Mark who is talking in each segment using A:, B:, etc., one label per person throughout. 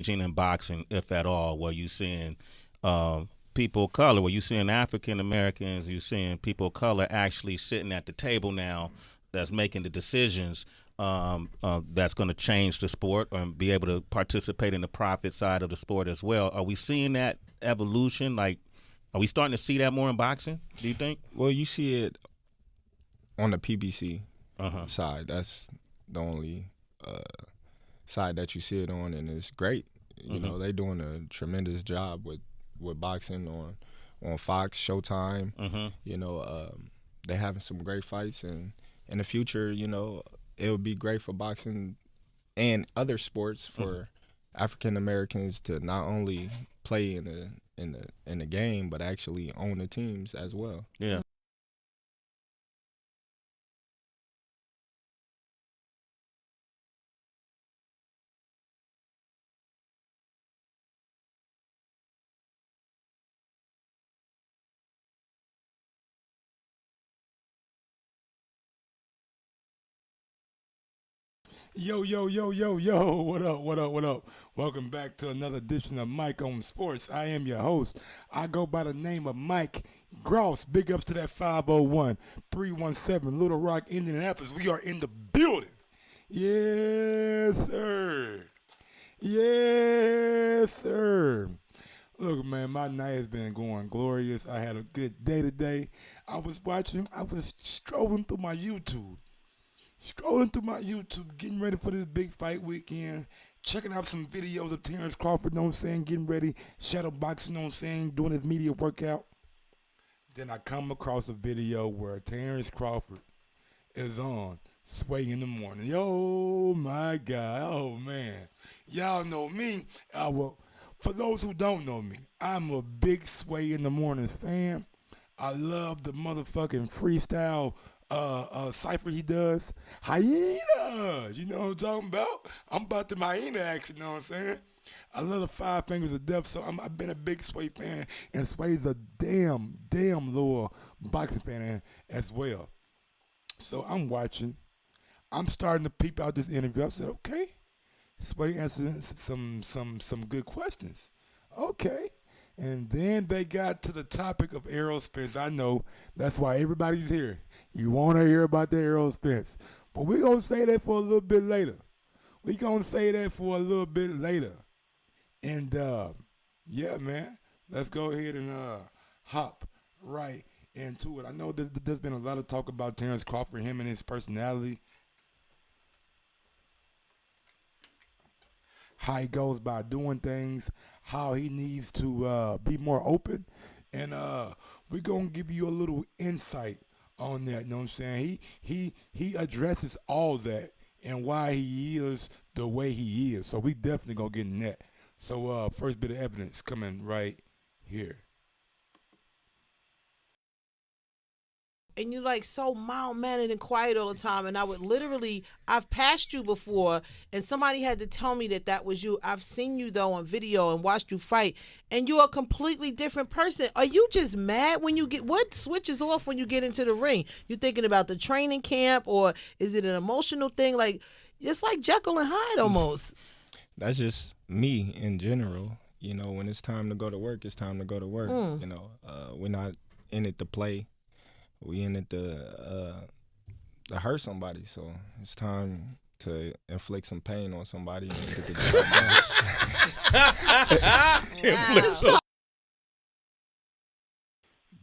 A: changing in boxing, if at all, where you seeing people of color, where you seeing African Americans, you seeing people of color actually sitting at the table now that's making the decisions that's going to change the sport and be able to participate in the profit side of the sport as well. Are we seeing that evolution? Like, are we starting to see that more in boxing, do you think?
B: Well, you see it on the PBC
A: Uh-huh.
B: side. That's the only uh, side that you see it on, and it's great. You know, they doing a tremendous job with boxing on Fox, Showtime. You know, they having some great fights, and in the future, you know, it would be great for boxing and other sports for African Americans to not only play in the game, but actually own the teams as well.
A: Yeah.
C: Yo, yo, yo, yo, yo. What up, what up, what up? Welcome back to another edition of Mike on Sports. I am your host. I go by the name of Mike Gross. Big ups to that 501-317 Little Rock, Indianapolis. We are in the building. Yes, sir. Yes, sir. Look, man, my night has been going glorious. I had a good day today. I was strolling through my YouTube. Getting ready for this big fight weekend, checking out some videos of Terence Crawford, you know what I'm saying, getting ready, shadow boxing, you know what I'm saying, doing his media workout. Then I come across a video where Terence Crawford is on Sway in the Morning. Yo, my God. Oh, man. Y'all know me. Well, for those who don't know me, I'm a big Sway in the Mornings fan. I love the motherfucking freestyle cipher he does. Hyena! You know what I'm talking about? I'm about the hyena action, you know what I'm saying? I love the Five Fingers of Death, so I've been a big Sway fan, and Sway's a damn loyal boxing fan as well. So I'm watching. I'm starting to peep out this interview. I said, okay, Sway answering some good questions. Okay. And then they got to the topic of Errol Spence. I know that's why everybody's here. You want to hear about the Errol Spence. But we're going to say that for a little bit later. And, yeah, man, let's go ahead and hop right into it. I know there's been a lot of talk about Terence Crawford, him and his personality, how he goes by doing things, how he needs to be more open. And we're going to give you a little insight on that, you know what I'm saying? He addresses all that and why he is the way he is. So we definitely going to get in that. So first bit of evidence coming right here.
D: And you like so mild mannered and quiet all the time. And I would literally, I've passed you before, and somebody had to tell me that that was you. I've seen you though on video and watched you fight, and you're a completely different person. Are you just mad when you get? What switches off when you get into the ring? You thinking about the training camp, or is it an emotional thing? Like it's like Jekyll and Hyde almost.
B: That's just me in general. You know, when it's time to go to work, it's time to go to work. You know, we're not in it to play. We in it to hurt somebody, so it's time to inflict some pain on somebody and get the job done.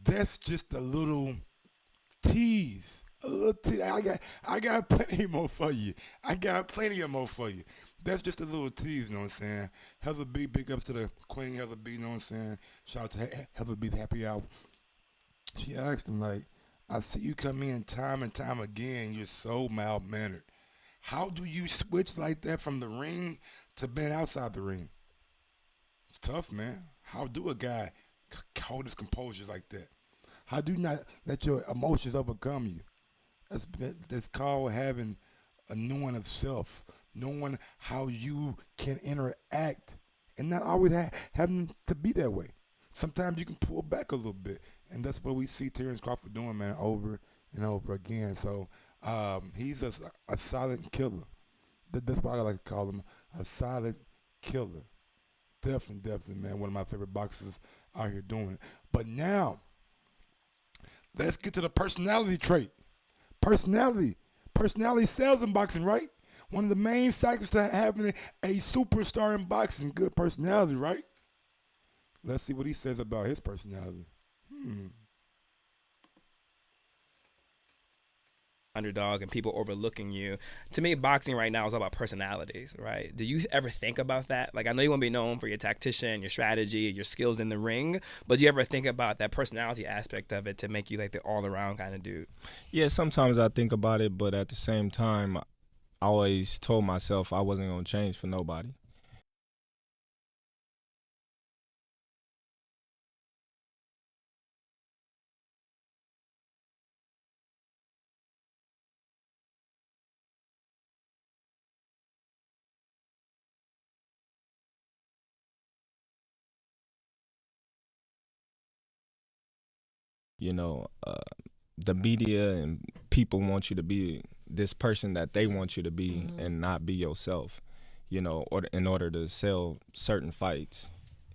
C: That's just a little tease. A little tease. I got plenty more for you. That's just a little tease, you know what I'm saying? Heather B, big ups to the Queen Heather B, you know what I'm saying? Shout out to Heather B's Happy Hour. She asked him, like, I see you come in time and time again. You're so mild mannered. How do you switch like that from the ring to being outside the ring? It's tough, man. How do a guy hold his composure like that? How do you not let your emotions overcome you? That's called having a knowing of self, knowing how you can interact, and not always having to be that way. Sometimes you can pull back a little bit, and that's what we see Terence Crawford doing, man, over and over again. So he's a silent killer. That's what I like to call him, a silent killer. Definitely, man. One of my favorite boxers out here doing it. But now, let's get to the personality trait. Personality. Personality sells in boxing, right? One of the main factors to having a superstar in boxing, good personality, right? Let's see what he says about his personality. Hmm.
E: Underdog and people overlooking you. To me, boxing right now is all about personalities, right? Do you ever think about that? Like, I know you want to be known for your tactician, your strategy, your skills in the ring, but do you ever think about that personality aspect of it to make you like the all-around kind of dude?
B: Yeah, sometimes I think about it, but at the same time, I always told myself I wasn't gonna change for nobody. The media and people want you to be this person that they want you to be, and not be yourself. Or in order to sell certain fights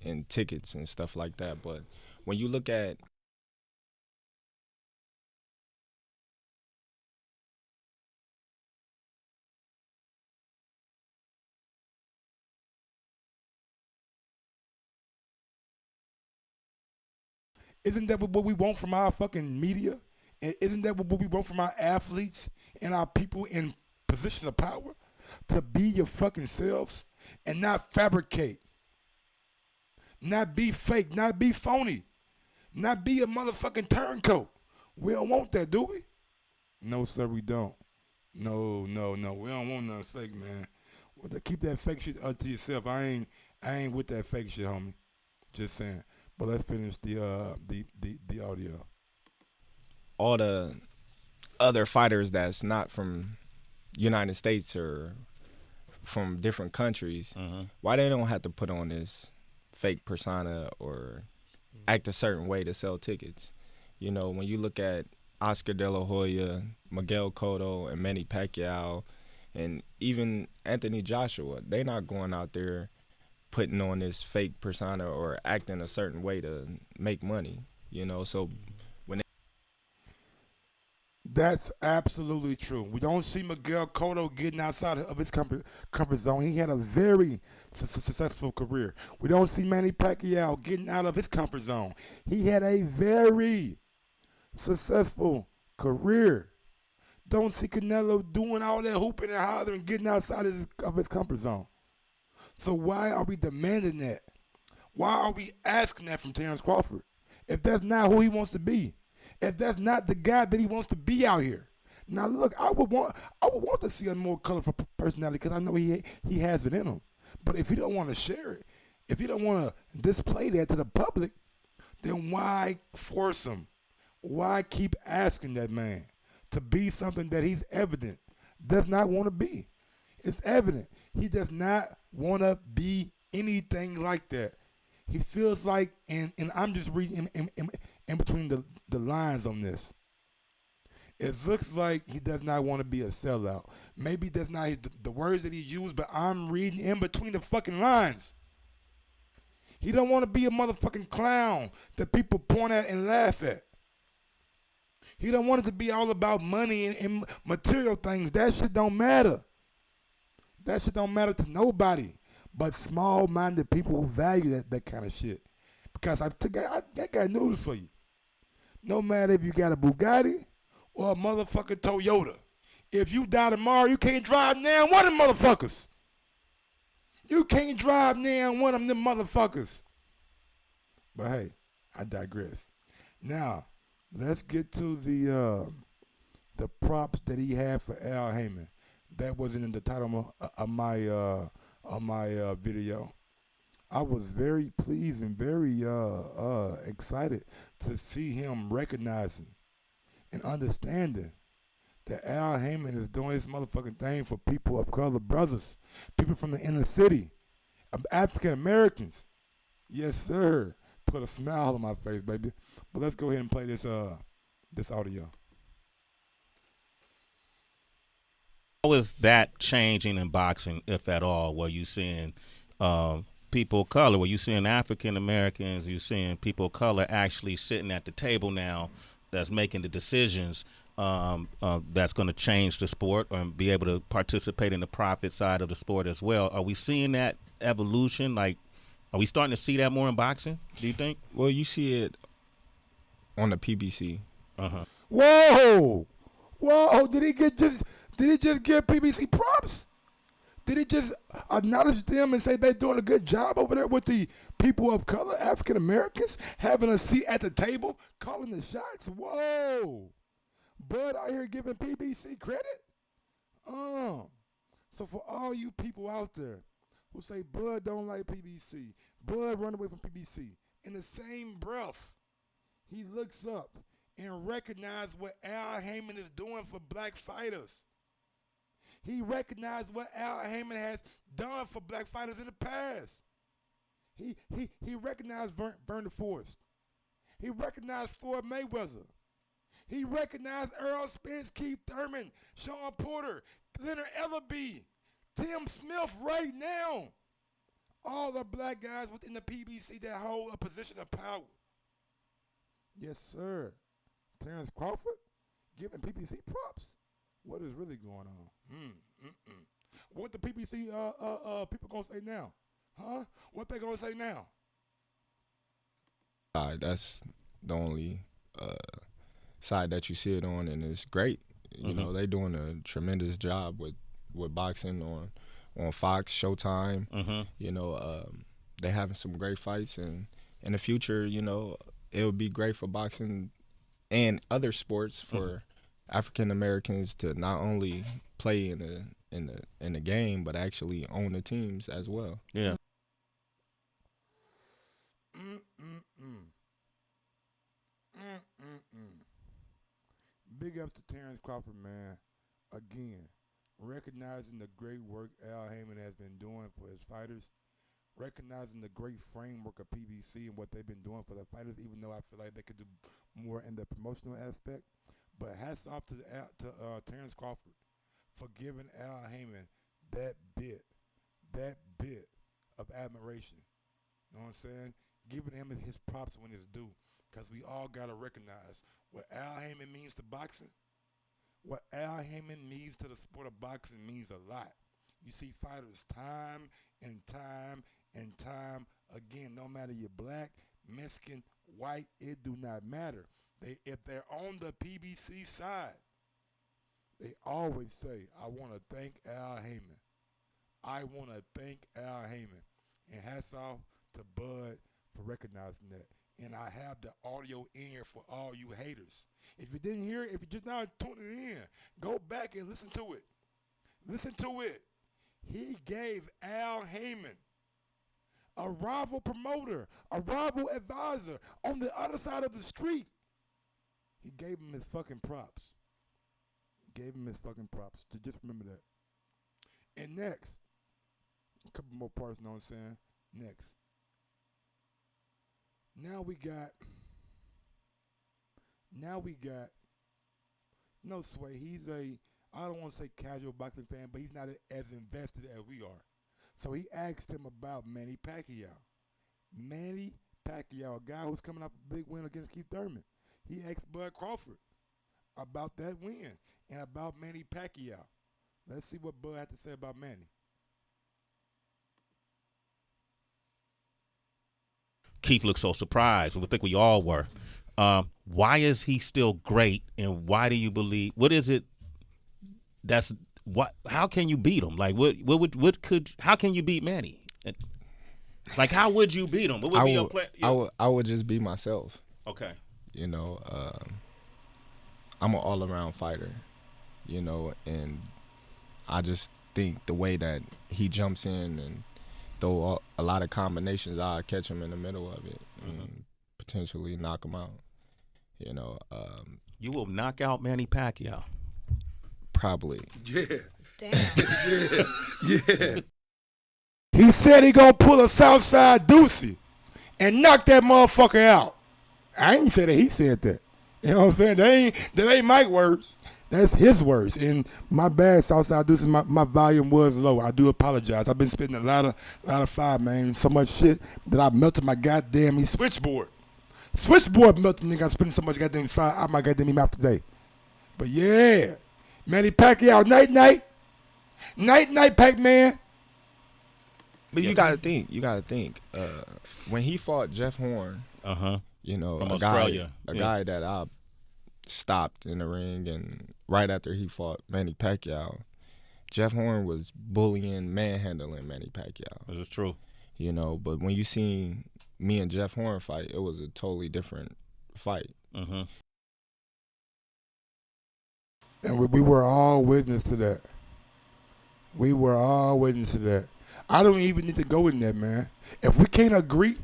B: and tickets and stuff like that. But when you look at
C: Isn't that what we want from our fucking media? And isn't that what we want from our athletes and our people in positions of power? To be your fucking selves and not fabricate, not be fake, not be phony, not be a motherfucking turncoat. We don't want that, do we? No, sir, we don't. No. We don't want nothing fake, man. Well, keep that fake shit to yourself. I ain't with that fake shit, homie. Just saying. But let's finish the audio.
B: all the other fighters that's not from United States or from different countries, why they don't have to put on this fake persona or act a certain way to sell tickets? When you look at Oscar De La Hoya, Miguel Cotto, and Manny Pacquiao, and even Anthony Joshua, they not going out there putting on this fake persona or acting a certain way to make money. So when
C: That's absolutely true. We don't see Miguel Cotto getting outside of his comfort zone. He had a very successful career. We don't see Manny Pacquiao getting out of his comfort zone. He had a very successful career. Don't see Canelo doing all that hooping and hollering, getting outside of his comfort zone. So why are we demanding that? Why are we asking that from Terence Crawford? If that's not who he wants to be, if that's not the guy that he wants to be out here. Now look, I would want to see a more colorful personality because I know he has it in him. But if he don't want to share it, if he don't want to display that to the public, then why force him? Why keep asking that man to be something that he's evident does not want to be? It's evident he does not want to be anything like that. He feels like, and I'm just reading in between the lines on this. It looks like he does not want to be a sellout. Maybe that's not the words that he used, but I'm reading in between the fucking lines. He don't want to be a motherfucking clown that people point at and laugh at. He don't want it to be all about money and material things. That shit don't matter. That shit don't matter to nobody but small-minded people who value that kind of shit. Because I got news for you. No matter if you got a Bugatti or a motherfucking Toyota, if you die tomorrow, you can't drive now one of them motherfuckers. You can't drive now one of them motherfuckers. But hey, I digress. Now, let's get to the props that he had for Al Haymon. That wasn't in the title of my video. I was very pleased and very excited to see him recognizing and understanding that Al Haymon is doing his motherfucking thing for people of color, brothers, people from the inner city, African Americans. Yes, sir. Put a smile on my face, baby. But let's go ahead and play this audio.
A: How is that changing in boxing, if at all, where you seeing people of color, where you seeing African Americans, you seeing people of color actually sitting at the table now, that's making the decisions that's going to change the sport or be able to participate in the profit side of the sport as well. Are we seeing that evolution? Like, are we starting to see that more in boxing, do you think?
B: Well, you see it on the PBC.
A: Uh-huh.
C: Whoa, whoa! Did he just give PBC props? Did he just acknowledge them and say they're doing a good job over there with the people of color, African Americans, having a seat at the table, calling the shots? Whoa! Bud out here giving PBC credit? So for all you people out there who say Bud don't like PBC, Bud run away from PBC, in the same breath, he looks up and recognizes what Al Haymon is doing for black fighters. He recognized what Al Haymon has done for black fighters in the past. He recognized Vernon Forrest. He recognized Floyd Mayweather. He recognized Errol Spence, Keith Thurman, Sean Porter, Leonard Ellerby, Tim Smith right now. All the black guys within the PBC that hold a position of power. Yes, sir. Terence Crawford giving PBC props. What is really going on? What the PBC people gonna say now? Huh? What they gonna say now?
B: That's the only side that you see it on, and it's great. You know, they doing a tremendous job with boxing on Fox, Showtime. You know, they having some great fights, and in the future, you know, it would be great for boxing and other sports for African Americans to not only play in the game, but actually own the teams as well.
A: Yeah.
C: Big ups to Terence Crawford, man. Again, recognizing the great work Al Haymon has been doing for his fighters, recognizing the great framework of PBC and what they've been doing for the fighters, even though I feel like they could do more in the promotional aspect. But hats off to Terence Crawford for giving Al Haymon that bit of admiration. You know what I'm saying? Giving him his props when it's due. Because we all got to recognize what Al Haymon means to boxing. What Al Haymon means to the sport of boxing means a lot. You see fighters time and time and time again, no matter you're black, Mexican, white, it do not matter. If they're on the PBC side, they always say, I want to thank Al Haymon. I want to thank Al Haymon. And hats off to Bud for recognizing that. And I have the audio in here for all you haters. If you didn't hear it, if you're just now tuning in, go back and listen to it. Listen to it. He gave Al Haymon, a rival promoter, a rival advisor on the other side of the street. He gave him his fucking props. Gave him his fucking props. Just remember that. And next, a couple more parts, you know what I'm saying? Next. Now we got no Sway. He's I don't want to say casual boxing fan, but he's not as invested as we are. So he asked him about Manny Pacquiao. Manny Pacquiao, a guy who's coming off a big win against Keith Thurman. He asked Bud Crawford about that win and about Manny Pacquiao. Let's see what Bud had to say about Manny.
A: Keith looked so surprised. I think we all were. Why is he still great, and why do you believe? What is it? That's what? How can you beat him? Like what could? How can you beat Manny? Like how would you beat him? What would be your plan? Yeah.
B: I would just be myself.
A: Okay.
B: You know, I'm an all-around fighter. You know, and I just think the way that he jumps in and throw a lot of combinations, I'll catch him in the middle of it and potentially knock him out. You know,
A: you will knock out Manny Pacquiao.
B: Probably.
C: Yeah.
D: Damn.
C: Yeah. He said he gonna pull a Southside Deucey and knock that motherfucker out. I ain't say that he said that. You know what I'm saying? That ain't Mike words. That's his words. And my bad, Southside Deuces, my volume was low. I do apologize. I've been spitting a lot of fire, man. So much shit that I melted my goddamn switchboard. Switchboard melted, nigga. I'm spitting so much goddamn fire out my goddamn mouth today. But yeah, Manny Pacquiao, night, Pac-Man.
B: But you gotta think. When he fought Jeff Horn, you know,
A: from
B: a
A: Australia,
B: guy that I stopped in the ring, and right after he fought Manny Pacquiao, Jeff Horn was bullying, manhandling Manny Pacquiao.
A: This is true.
B: You know, but when you seen me and Jeff Horn fight, it was a totally different fight.
A: Mm-hmm.
C: And we were all witness to that. We were all witness to that. I don't even need to go in there, man. If we can't agree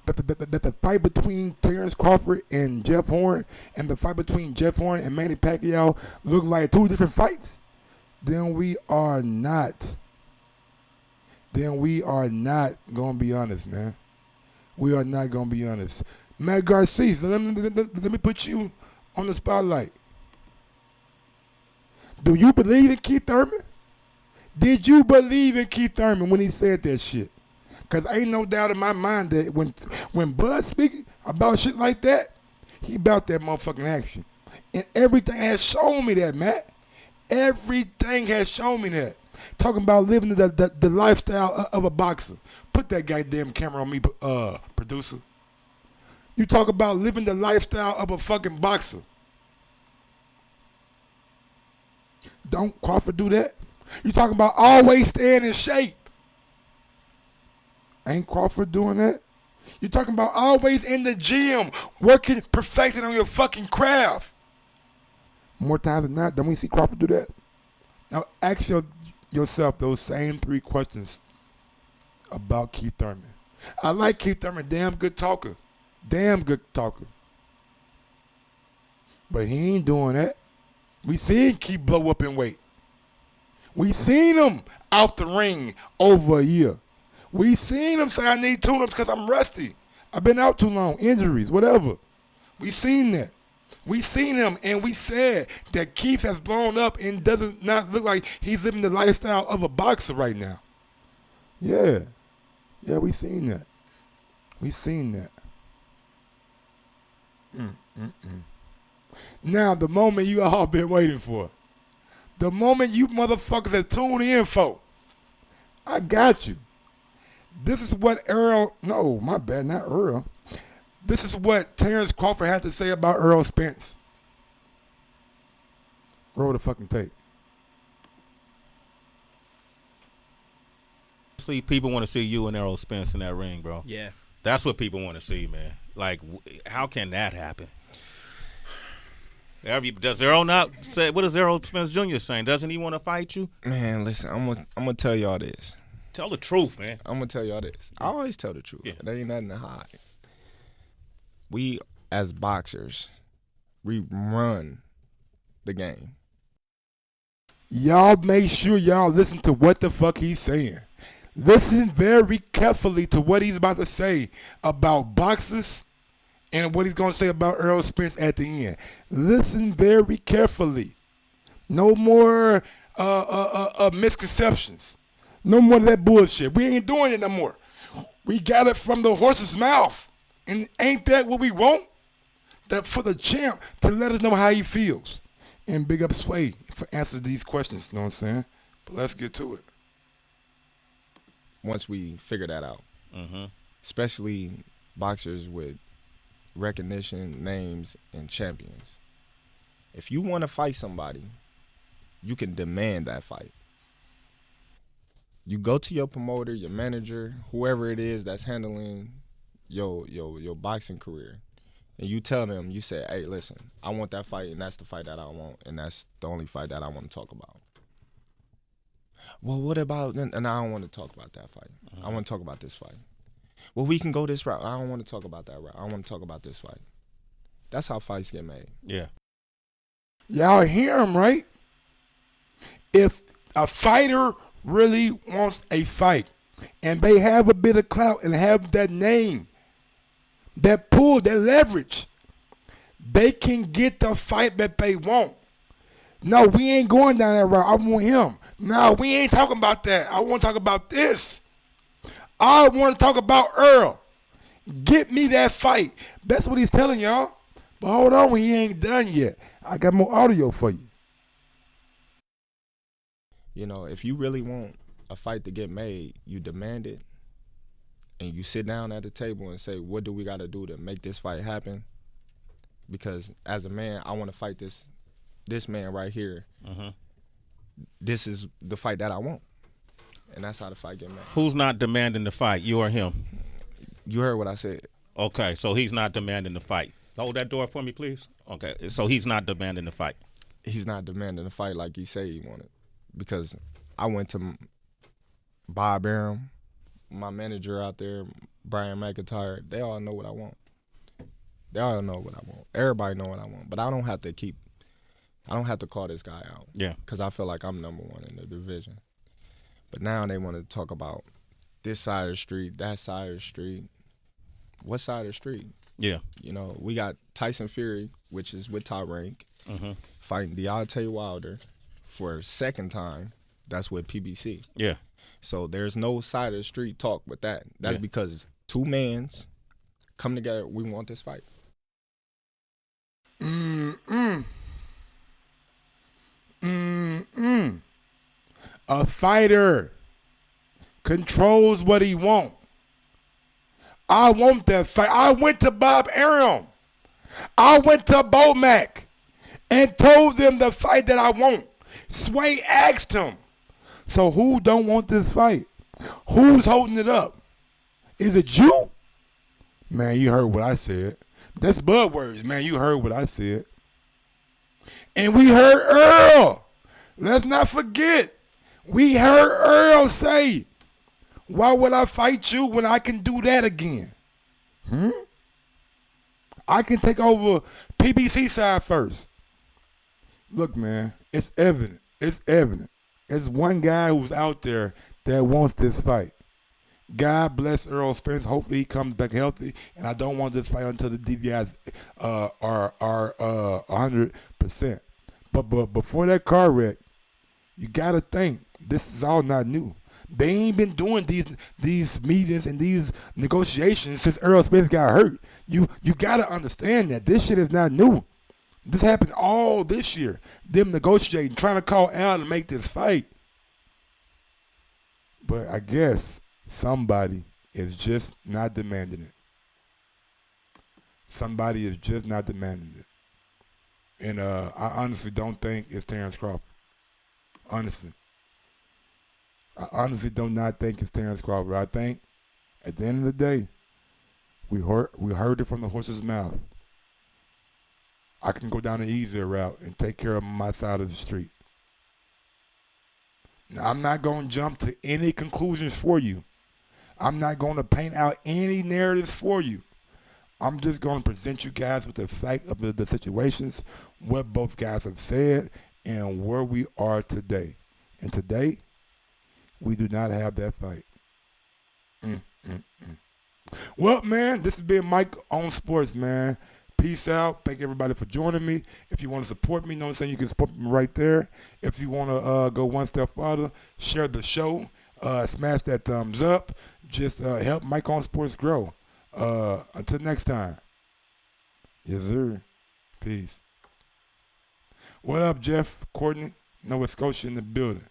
C: that the fight between Terence Crawford and Jeff Horn and the fight between Jeff Horn and Manny Pacquiao look like two different fights, then we are not going to be honest, man. We are not going to be honest. Matt Garcia, let me put you on the spotlight. Do you believe in Keith Thurman? Did you believe in Keith Thurman when he said that shit? Because ain't no doubt in my mind that when Bud speaks about shit like that, he about that motherfucking action. And everything has shown me that, Matt. Everything has shown me that. Talking about living the lifestyle of a boxer. Put that goddamn camera on me, producer. You talk about living the lifestyle of a fucking boxer. Don't Crawford do that? You talking about always staying in shape. Ain't Crawford doing that? You talking about always in the gym, working, perfecting on your fucking craft. More times than not, don't we see Crawford do that? Now ask yourself those same three questions about Keith Thurman. I like Keith Thurman, damn good talker. Damn good talker. But he ain't doing that. We seen Keith blow up in weight. We seen him out the ring over a year. We seen him say, I need tune-ups because I'm rusty. I've been out too long, injuries, whatever. We seen that. We seen him, and we said that Keith has blown up and does not look like he's living the lifestyle of a boxer right now. Yeah. Yeah, we seen that. We seen that. Now, the moment you all been waiting for. The moment you motherfuckers have tuned in for. I got you. This is what This is what Terence Crawford had to say about Errol Spence. Roll the fucking tape.
A: Honestly, people want to see you and Errol Spence in that ring, bro.
E: Yeah.
A: That's what people want to see, man. Like, how can that happen? Does Errol not say? What is Errol Spence Jr. saying? Doesn't he want to fight you?
B: Man, listen, I'm gonna tell y'all this.
A: Tell the truth, man.
B: I'm gonna tell y'all this. I always tell the truth.
A: Yeah.
B: There ain't nothing to hide. We, as boxers, we run the game.
C: Y'all make sure y'all listen to what the fuck he's saying. Listen very carefully to what he's about to say about boxers and what he's going to say about Errol Spence at the end. Listen very carefully. No more misconceptions. No more of that bullshit. We ain't doing it no more. We got it from the horse's mouth. And ain't that what we want? That for the champ to let us know how he feels. And big up Sway for answering these questions, you know what I'm saying? But let's get to it.
B: Once we figure that out, especially boxers with recognition, names, and champions. If you want to fight somebody, you can demand that fight. You go to your promoter, your manager, whoever it is that's handling your boxing career, and you tell them, you say, hey, listen, I want that fight, and that's the fight that I want, and that's the only fight that I want to talk about. Well, what about, and I don't want to talk about that fight. I want to talk about this fight. Well, we can go this route. I don't want to talk about that route. I want to talk about this fight. That's how fights get made.
A: Yeah.
C: Y'all hear him, right? If a fighter really wants a fight and they have a bit of clout and have that name, that pull, that leverage, they can get the fight that they want. No, we ain't going down that route. I want him. No, we ain't talking about that. I want to talk about this. I want to talk about Earl. Get me that fight. That's what he's telling y'all. But hold on, he ain't done yet. I got more audio for you.
B: You know, if you really want a fight to get made, you demand it, and you sit down at the table and say, what do we got to do to make this fight happen? Because as a man, I want to fight this man right here. This is the fight that I want, and that's how the fight get made.
A: Who's not demanding the fight, you or him?
B: You heard what I said.
A: Okay, so he's not demanding the fight. Hold that door for me, please. Okay, so he's not demanding the fight.
B: He's not demanding the fight like he said he wanted, because I went to Bob Arum, my manager out there, Brian McIntyre. They all know what I want. They all know what I want. Everybody know what I want, but I don't have to call this guy out.
A: Yeah.
B: Because I feel like I'm number one in the division. But now they want to talk about this side of the street, that side of the street. What side of the street?
A: Yeah.
B: You know, we got Tyson Fury, which is with Top Rank, fighting Deontay Wilder for a second time. That's with PBC.
A: Yeah.
B: So there's no side of the street talk with that. That's because two mans come together. We want this fight.
C: A fighter controls what he wants. I want that fight. I went to Bob Arum. I went to Bomac and told them the fight that I want. Sway asked him, so who don't want this fight? Who's holding it up? Is it you? Man, you heard what I said. That's Bud words, man. You heard what I said. And we heard Earl. Let's not forget. We heard Earl say, why would I fight you when I can do that again? I can take over PBC side first. Look, man, it's evident. It's evident. It's one guy who's out there that wants this fight. God bless Errol Spence. Hopefully he comes back healthy. And I don't want this fight until the DVIs are 100%. But before that car wreck, you got to think, this is all not new. They ain't been doing these meetings and these negotiations since Errol Spence got hurt. You got to understand that this shit is not new. This happened all this year. Them negotiating, trying to call Al to make this fight. But I guess somebody is just not demanding it. Somebody is just not demanding it. And I honestly don't think it's Terence Crawford. Honestly. I honestly do not think it's Terence Crawford. I think at the end of the day, we heard it from the horse's mouth. I can go down the easier route and take care of my side of the street. Now, I'm not going to jump to any conclusions for you. I'm not going to paint out any narratives for you. I'm just going to present you guys with the fact of the situations, what both guys have said, and where we are today. And today, we do not have that fight. Well, man, this has been Mike on Sports, man. Peace out. Thank everybody for joining me. If you want to support me, you know what I'm saying, you can support me right there. If you want to go one step farther, share the show. Smash that thumbs up. Just help Mike on Sports grow. Until next time. Yes, sir. Peace. What up, Jeff, Courtney? Nova Scotia in the building.